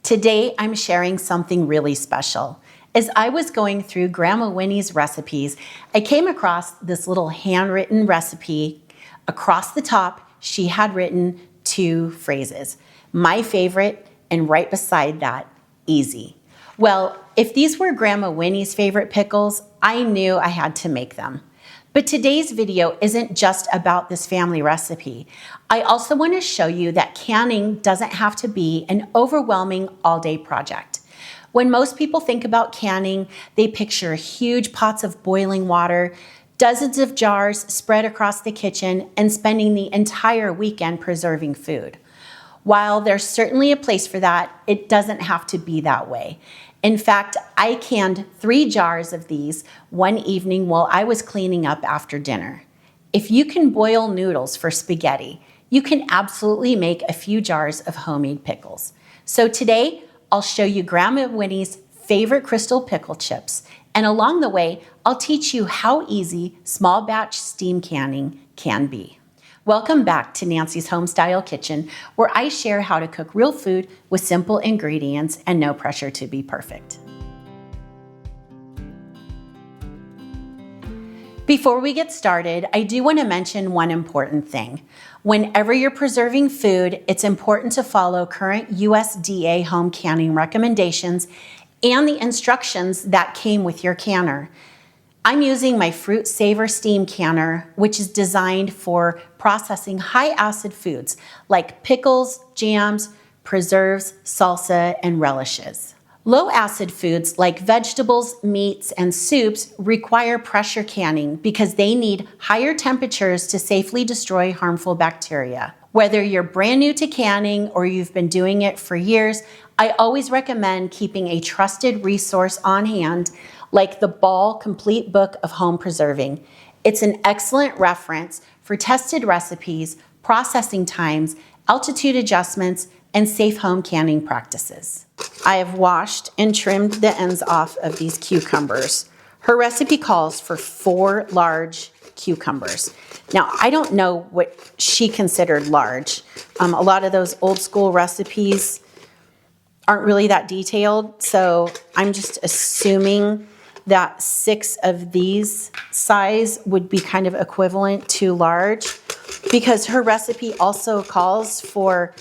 Today, I'm sharing something really special. As I was going through Grandma Winnie's recipes, I came across this little handwritten recipe. Across the top, she had written 2 phrases. My favorite, and right beside that, easy. Well, if these were Grandma Winnie's favorite pickles, I knew I had to make them. But today's video isn't just about this family recipe. I also want to show you that canning doesn't have to be an overwhelming all-day project. When most people think about canning, they picture huge pots of boiling water, dozens of jars spread across the kitchen, and spending the entire weekend preserving food. While there's certainly a place for that, it doesn't have to be that way. In fact, I canned 3 jars of these one evening while I was cleaning up after dinner. If you can boil noodles for spaghetti, you can absolutely make a few jars of homemade pickles. So today, I'll show you Grandma Winnie's favorite crystal pickle chips, and along the way, I'll teach you how easy small batch steam canning can be. Welcome back to Nancy's Homestyle Kitchen, where I share how to cook real food with simple ingredients and no pressure to be perfect. Before we get started, I do want to mention one important thing. Whenever you're preserving food, it's important to follow current USDA home canning recommendations and the instructions that came with your canner. I'm using my Fruit Saver Steam Canner, which is designed for processing high-acid foods like pickles, jams, preserves, salsa, and relishes. Low-acid foods like vegetables, meats, and soups require pressure canning because they need higher temperatures to safely destroy harmful bacteria. Whether you're brand new to canning or you've been doing it for years, I always recommend keeping a trusted resource on hand like the Ball Complete Book of Home Preserving. It's an excellent reference for tested recipes, processing times, altitude adjustments, and safe home canning practices. I have washed and trimmed the ends off of these cucumbers. Her recipe calls for 4 large cucumbers. Now, I don't know what she considered large. A lot of those old school recipes aren't really that detailed, so I'm just assuming that 6 of these size would be kind of equivalent to large, because her recipe also calls for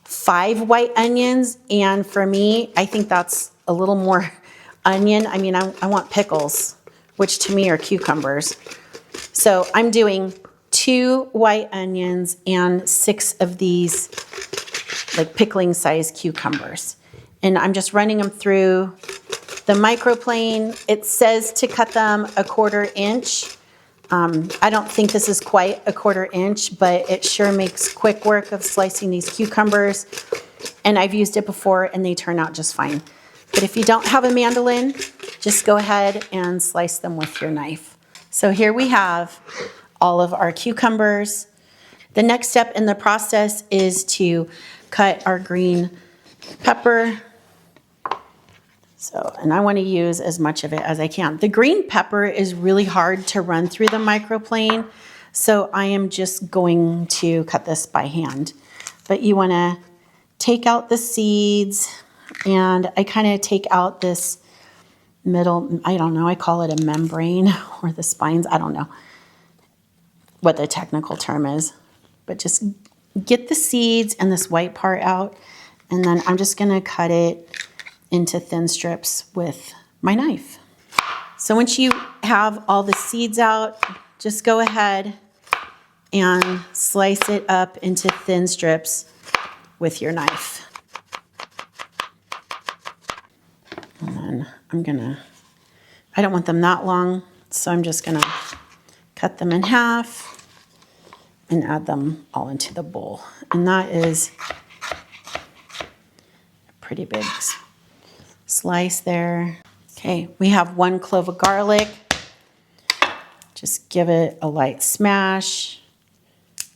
5 white onions, and for me, I think that's a little more onion. I mean, I want pickles, which to me are cucumbers. So I'm doing 2 white onions and 6 of these like pickling size cucumbers. And I'm just running them through the microplane. It says to cut them 1/4 inch. I don't think this is quite 1/4 inch, but it sure makes quick work of slicing these cucumbers. And I've used it before and they turn out just fine. But if you don't have a mandolin, just go ahead and slice them with your knife. So here we have all of our cucumbers. The next step in the process is to cut our green pepper. And I want to use as much of it as I can. The green pepper is really hard to run through the microplane, so I am just going to cut this by hand. But you want to take out the seeds, and I kind of take out this middle, I don't know, I call it a membrane, or the spines, I don't know what the technical term is. But just get the seeds and this white part out, and then I'm just going to cut it into thin strips with my knife. So once you have all the seeds out, just go ahead and slice it up into thin strips with your knife. And then I don't want them that long, so I'm just gonna cut them in half and add them all into the bowl. And that is a pretty big slice there. Okay, we have 1 clove of garlic. Just give it a light smash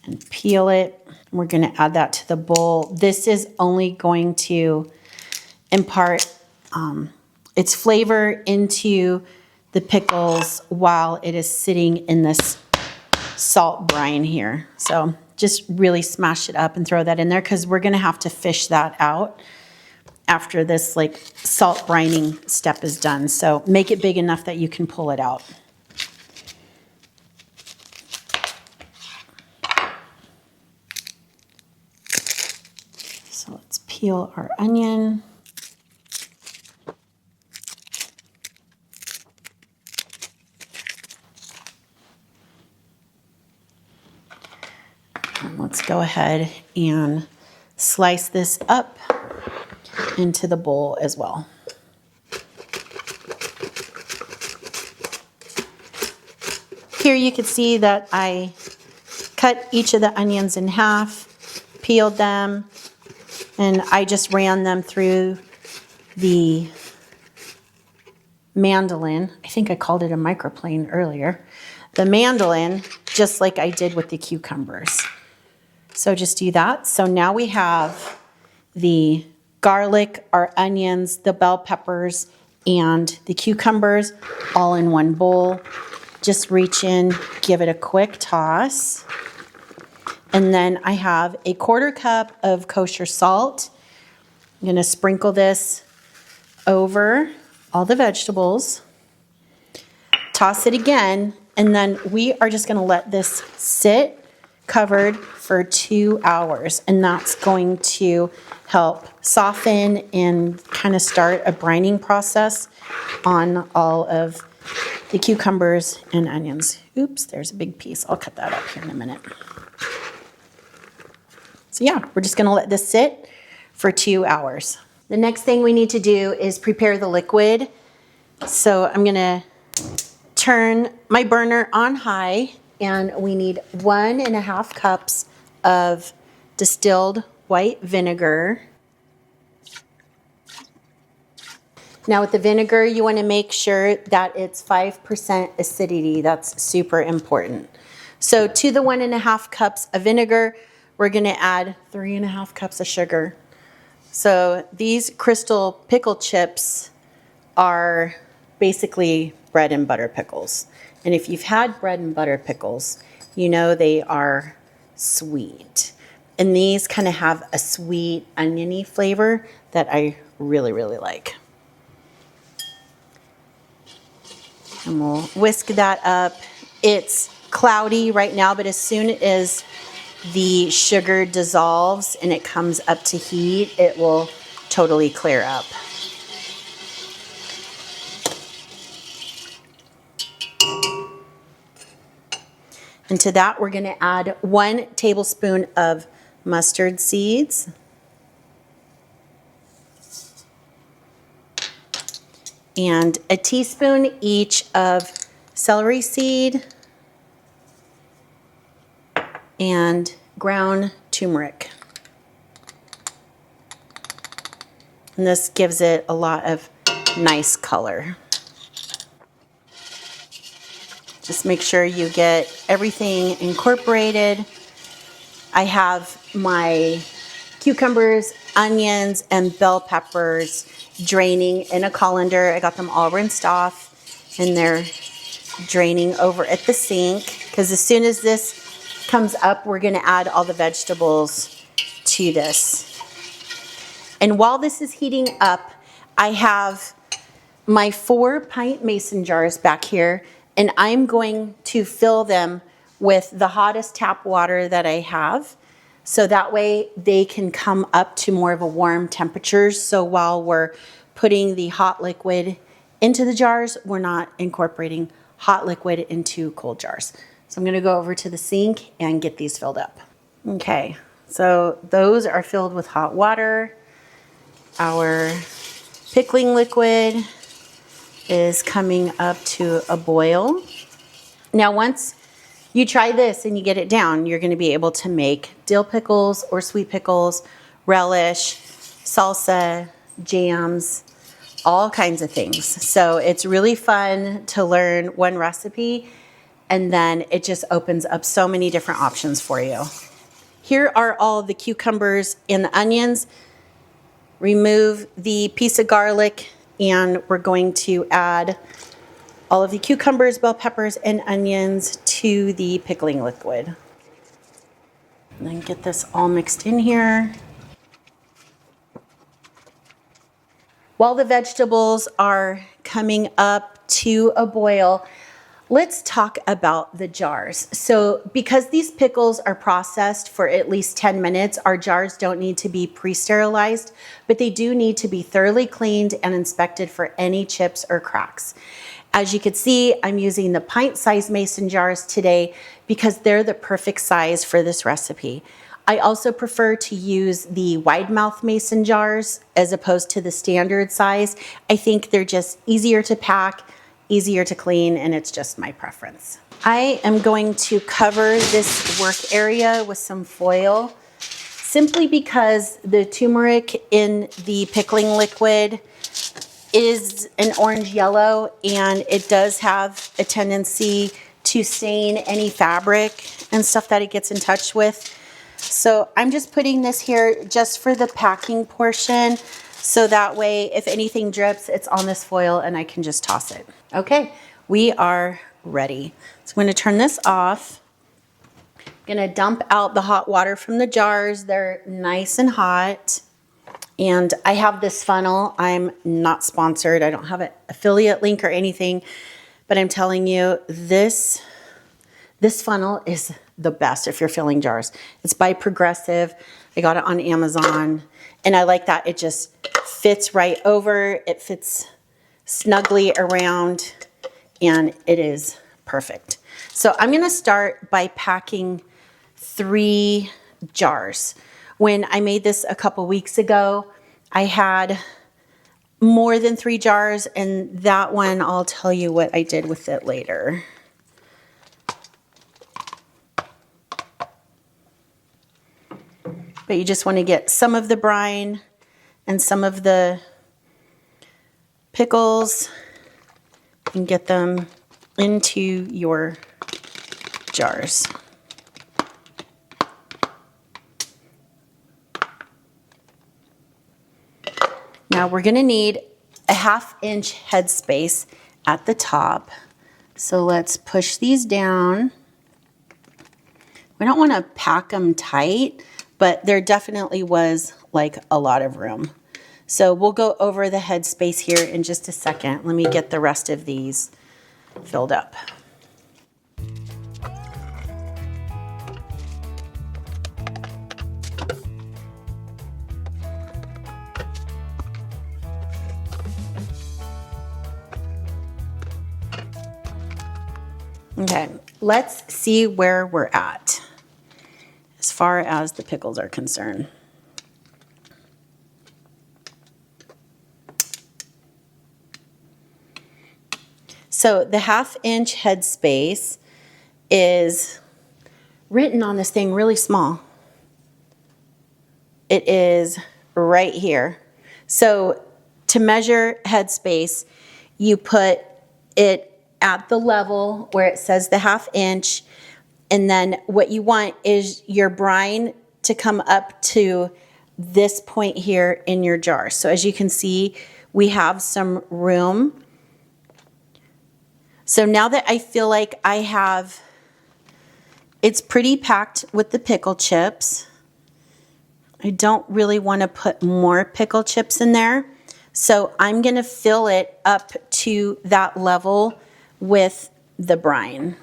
and peel it. We're going to add that to the bowl. This is only going to impart its flavor into the pickles while it is sitting in this salt brine here. So just really smash it up and throw that in there because we're going to have to fish that out after this like salt brining step is done. So make it big enough that you can pull it out. So let's peel our onion. And let's go ahead and slice this up into the bowl as well. Here you can see that I cut each of the onions in half, peeled them, and I just ran them through the mandolin. I think I called it a microplane earlier. The mandolin, just like I did with the cucumbers. So just do that. So now we have the garlic, our onions, the bell peppers, and the cucumbers all in one bowl. Just reach in, give it a quick toss. And then I have a 1/4 cup of kosher salt. I'm gonna sprinkle this over all the vegetables. Toss it again, and then we are just gonna let this sit covered for 2 hours, and that's going to help soften and kind of start a brining process on all of the cucumbers and onions. Oops, there's a big piece. I'll cut that up here in a minute. So yeah, we're just gonna let this sit for 2 hours. The next thing we need to do is prepare the liquid. So I'm gonna turn my burner on high, and we need 1.5 cups of distilled white vinegar. Now with the vinegar, you want to make sure that it's 5% acidity. That's super important. So to the 1.5 cups of vinegar, we're going to add 3.5 cups of sugar. So these crystal pickle chips are basically bread and butter pickles. And if you've had bread and butter pickles, you know they are sweet. And these kind of have a sweet oniony flavor that I really, really like. And we'll whisk that up. It's cloudy right now, but as soon as the sugar dissolves and it comes up to heat, it will totally clear up. And to that, we're going to add 1 tablespoon of mustard seeds. And a teaspoon each of celery seed and ground turmeric. And this gives it a lot of nice color. Just make sure you get everything incorporated. I have my cucumbers, onions, and bell peppers draining in a colander. I got them all rinsed off, and they're draining over at the sink, because as soon as this comes up, we're going to add all the vegetables to this. And while this is heating up, I have my 4-pint mason jars back here, and I'm going to fill them with the hottest tap water that I have. So that way they can come up to more of a warm temperature. So while we're putting the hot liquid into the jars, we're not incorporating hot liquid into cold jars. So I'm gonna go over to the sink and get these filled up. Okay, so those are filled with hot water. Our pickling liquid is coming up to a boil. Now once you try this and you get it down, you're going to be able to make dill pickles or sweet pickles, relish, salsa, jams, all kinds of things. So it's really fun to learn one recipe, and then it just opens up so many different options for you. Here are all the cucumbers and the onions. Remove the piece of garlic, and we're going to add all of the cucumbers, bell peppers, and onions to the pickling liquid. And then get this all mixed in here. While the vegetables are coming up to a boil, let's talk about the jars. So because these pickles are processed for at least 10 minutes, our jars don't need to be pre-sterilized, but they do need to be thoroughly cleaned and inspected for any chips or cracks. As you can see, I'm using the pint-sized mason jars today because they're the perfect size for this recipe. I also prefer to use the wide mouth mason jars as opposed to the standard size. I think they're just easier to pack, easier to clean, and it's just my preference. I am going to cover this work area with some foil simply because the turmeric in the pickling liquid is an orange yellow, and it does have a tendency to stain any fabric and stuff that it gets in touch with. So I'm just putting this here just for the packing portion, so that way if anything drips, it's on this foil and I can just toss it. Okay, we are ready. So I'm going to turn this off. I'm going to dump out the hot water from the jars. They're nice and hot. And I have this funnel. I'm not sponsored. I don't have an affiliate link or anything, but I'm telling you, this funnel is the best if you're filling jars. It's by Progressive. I got it on Amazon, and I like that. It just fits right over. It fits snugly around, and it is perfect. So I'm going to start by packing 3 jars. When I made this a couple weeks ago, I had more than 3 jars, and that one, I'll tell you what I did with it later. But you just want to get some of the brine and some of the pickles and get them into your jars. Now we're going to need a 1/2 inch headspace at the top. So let's push these down. We don't want to pack them tight, but there definitely was like a lot of room. So we'll go over the headspace here in just a second. Let me get the rest of these filled up. Okay, let's see where we're at as far as the pickles are concerned. So the 1/2 inch headspace is written on this thing really small. It is right here. So to measure headspace, you put it at the level where it says the 1/2 inch, and then what you want is your brine to come up to this point here in your jar. So as you can see, we have some room. So now that I feel like it's pretty packed with the pickle chips, I don't really want to put more pickle chips in there. So I'm going to fill it up to that level with the brine.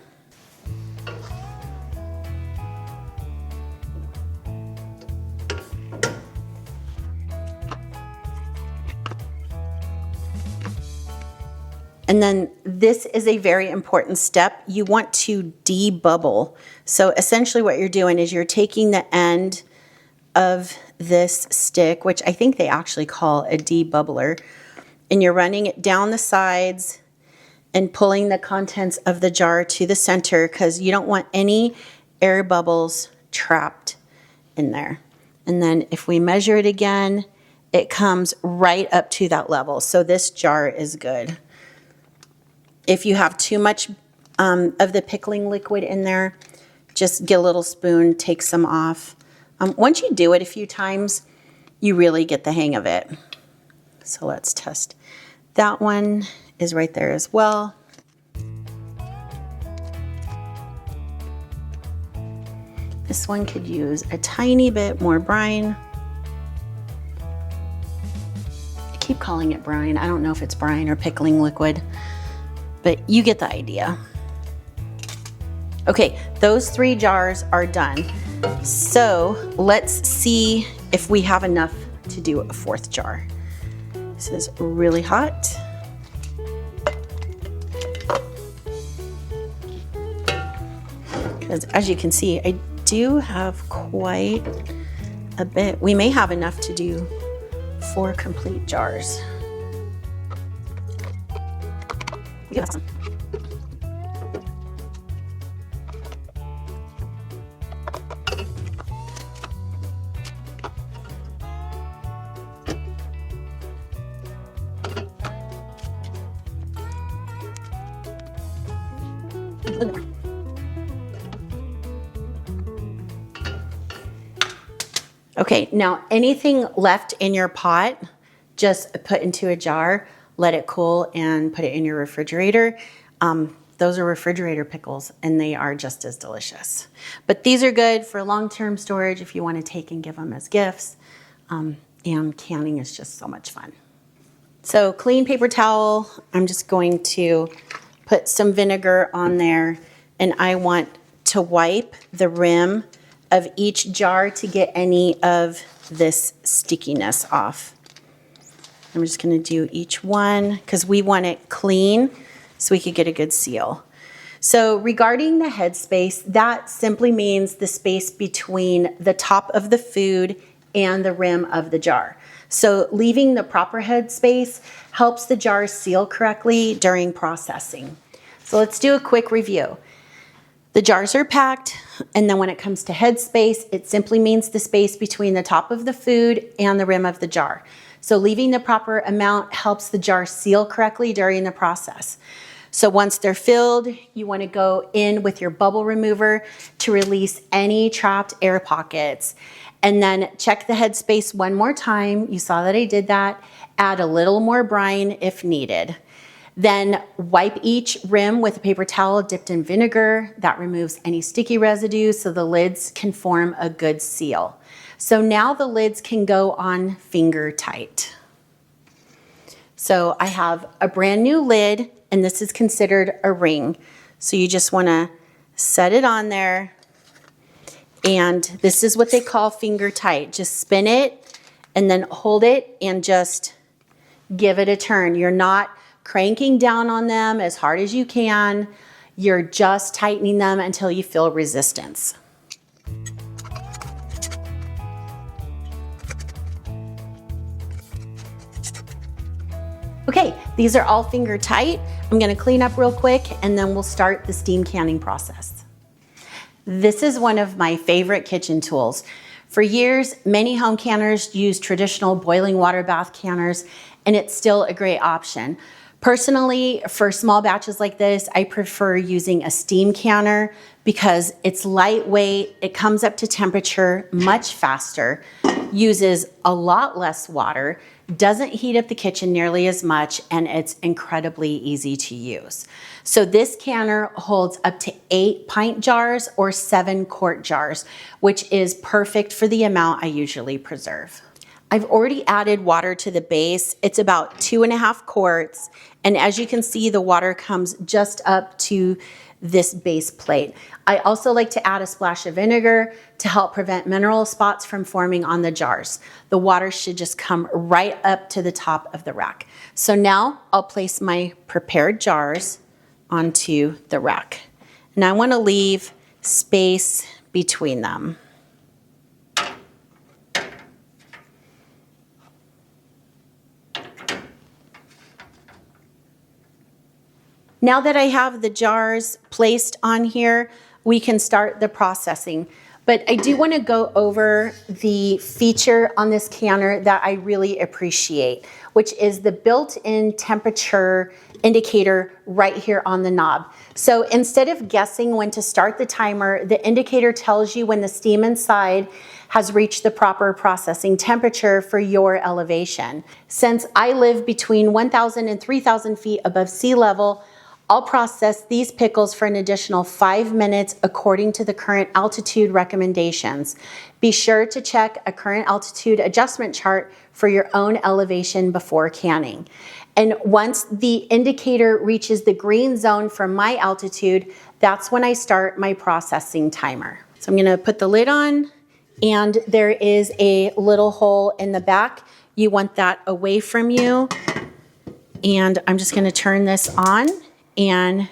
And then this is a very important step. You want to debubble. So essentially what you're doing is you're taking the end of this stick, which I think they actually call a debubbler, and you're running it down the sides and pulling the contents of the jar to the center, because you don't want any air bubbles trapped in there. And then if we measure it again, it comes right up to that level. So this jar is good. If you have too much of the pickling liquid in there, just get a little spoon, take some off. Once you do it a few times, you really get the hang of it. So let's test. That one is right there as well. This one could use a tiny bit more brine. I keep calling it brine. I don't know if it's brine or pickling liquid, but you get the idea. Okay, those 3 jars are done. So let's see if we have enough to do a 4th jar. This is really hot. Because as you can see, I do have quite a bit. We may have enough to do 4 complete jars. Yeah. Okay, now anything left in your pot, just put into a jar, let it cool, and put it in your refrigerator. Those are refrigerator pickles, and they are just as delicious. But these are good for long-term storage if you want to take and give them as gifts. And canning is just so much fun. So clean paper towel, I'm just going to put some vinegar on there, and I want to wipe the rim of each jar to get any of this stickiness off. I'm just going to do each one because we want it clean so we could get a good seal. So regarding the headspace, that simply means the space between the top of the food and the rim of the jar. So leaving the proper headspace helps the jar seal correctly during processing. So let's do a quick review. The jars are packed, and then when it comes to headspace, it simply means the space between the top of the food and the rim of the jar. So leaving the proper amount helps the jar seal correctly during the process. So once they're filled, you want to go in with your bubble remover to release any trapped air pockets. And then check the headspace one more time. You saw that I did that. Add a little more brine if needed. Then wipe each rim with a paper towel dipped in vinegar. That removes any sticky residue so the lids can form a good seal. So now the lids can go on finger tight. So I have a brand new lid, and this is considered a ring. So you just want to set it on there, and this is what they call finger tight. Just spin it and then hold it and just give it a turn. You're not cranking down on them as hard as you can. You're just tightening them until you feel resistance. Okay, these are all finger tight. I'm gonna clean up real quick and then we'll start the steam canning process. This is one of my favorite kitchen tools. For years, many home canners use traditional boiling water bath canners, and it's still a great option. Personally, for small batches like this, I prefer using a steam canner because it's lightweight, it comes up to temperature much faster, uses a lot less water, doesn't heat up the kitchen nearly as much, and it's incredibly easy to use. So this canner holds up to 8 pint jars or 7 quart jars, which is perfect for the amount I usually preserve. I've already added water to the base. It's about 2.5 quarts. And as you can see, the water comes just up to this base plate. I also like to add a splash of vinegar to help prevent mineral spots from forming on the jars. The water should just come right up to the top of the rack. So now I'll place my prepared jars onto the rack. And I want to leave space between them. Now that I have the jars placed on here, we can start the processing. But I do want to go over the feature on this canner that I really appreciate, which is the built-in temperature indicator right here on the knob. So instead of guessing when to start the timer, the indicator tells you when the steam inside has reached the proper processing temperature for your elevation. Since I live between 1,000 and 3,000 feet above sea level, I'll process these pickles for an additional 5 minutes according to the current altitude recommendations. Be sure to check a current altitude adjustment chart for your own elevation before canning. And once the indicator reaches the green zone for my altitude, that's when I start my processing timer. So I'm gonna put the lid on, and there is a little hole in the back. You want that away from you. And I'm just gonna turn this on and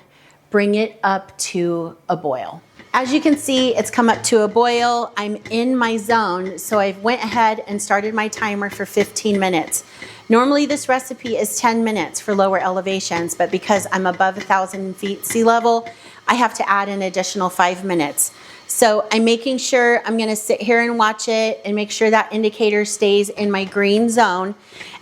bring it up to a boil. As you can see, it's come up to a boil. I'm in my zone, so I went ahead and started my timer for 15 minutes. Normally this recipe is 10 minutes for lower elevations, but because I'm above 1,000 feet sea level, I have to add an additional 5 minutes. So I'm making sure I'm gonna sit here and watch it and make sure that indicator stays in my green zone.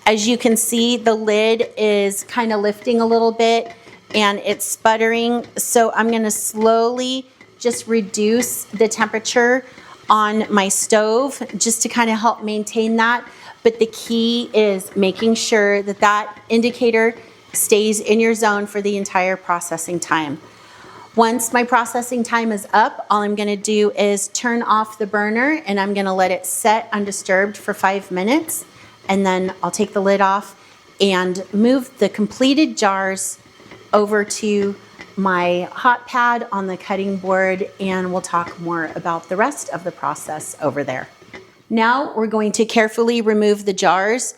As you can see, the lid is kind of lifting a little bit and it's sputtering. So I'm gonna slowly just reduce the temperature on my stove just to kind of help maintain that. But the key is making sure that that indicator stays in your zone for the entire processing time. Once my processing time is up, all I'm gonna do is turn off the burner and I'm gonna let it set undisturbed for 5 minutes. And then I'll take the lid off and move the completed jars over to my hot pad on the cutting board, and we'll talk more about the rest of the process over there. Now we're going to carefully remove the jars.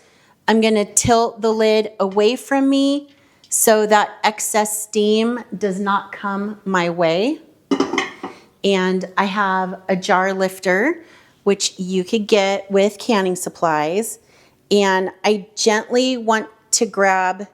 I'm gonna tilt the lid away from me so that excess steam does not come my way. And I have a jar lifter, which you could get with canning supplies. And I gently want to grab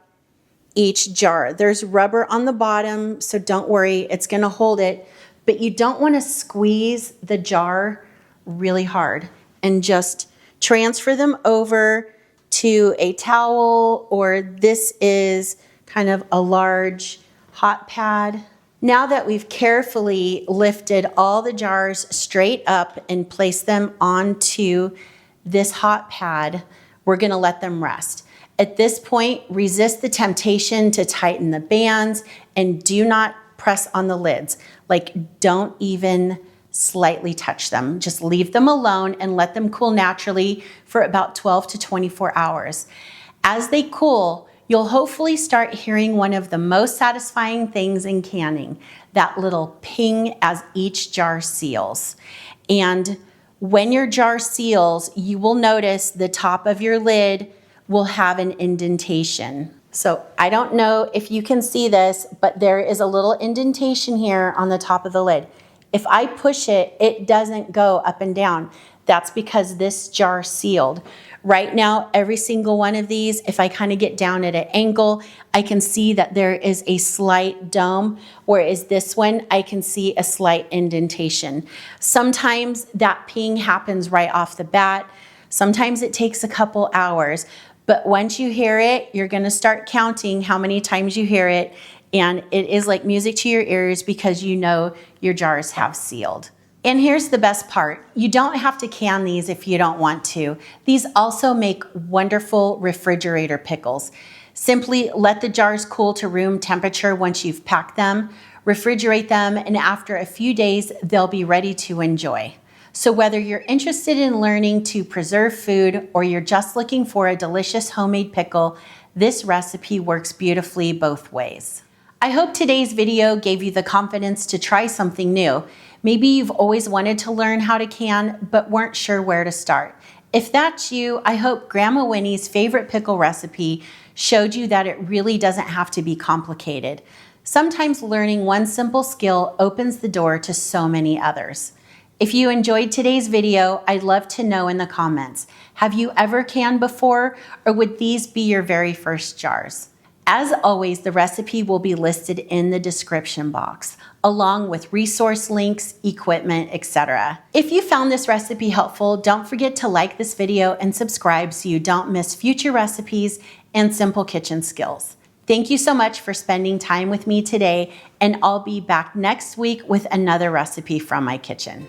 each jar. There's rubber on the bottom, so don't worry, it's gonna hold it, but you don't wanna squeeze the jar really hard, and just transfer them over to a towel, or this is kind of a large hot pad. Now that we've carefully lifted all the jars straight up and placed them onto this hot pad, we're gonna let them rest. At this point, resist the temptation to tighten the bands and do not press on the lids. Like, don't even slightly touch them. Just leave them alone and let them cool naturally for about 12 to 24 hours. As they cool, you'll hopefully start hearing one of the most satisfying things in canning, that little ping as each jar seals. And when your jar seals, you will notice the top of your lid will have an indentation. So I don't know if you can see this, but there is a little indentation here on the top of the lid. If I push it, it doesn't go up and down. That's because this jar sealed. Right now, every single one of these, if I kind of get down at an angle, I can see that there is a slight dome, whereas this one, I can see a slight indentation. Sometimes that ping happens right off the bat. Sometimes it takes a couple hours, but once you hear it, you're gonna start counting how many times you hear it, and it is like music to your ears because you know your jars have sealed. And here's the best part. You don't have to can these if you don't want to. These also make wonderful refrigerator pickles. Simply let the jars cool to room temperature once you've packed them, refrigerate them, and after a few days, they'll be ready to enjoy. So whether you're interested in learning to preserve food or you're just looking for a delicious homemade pickle, this recipe works beautifully both ways. I hope today's video gave you the confidence to try something new. Maybe you've always wanted to learn how to can, but weren't sure where to start. If that's you, I hope Grandma Winnie's favorite pickle recipe showed you that it really doesn't have to be complicated. Sometimes learning one simple skill opens the door to so many others. If you enjoyed today's video, I'd love to know in the comments. Have you ever canned before, or would these be your very first jars? As always, the recipe will be listed in the description box, along with resource links, equipment, etc. If you found this recipe helpful, don't forget to like this video and subscribe so you don't miss future recipes and simple kitchen skills. Thank you so much for spending time with me today, and I'll be back next week with another recipe from my kitchen.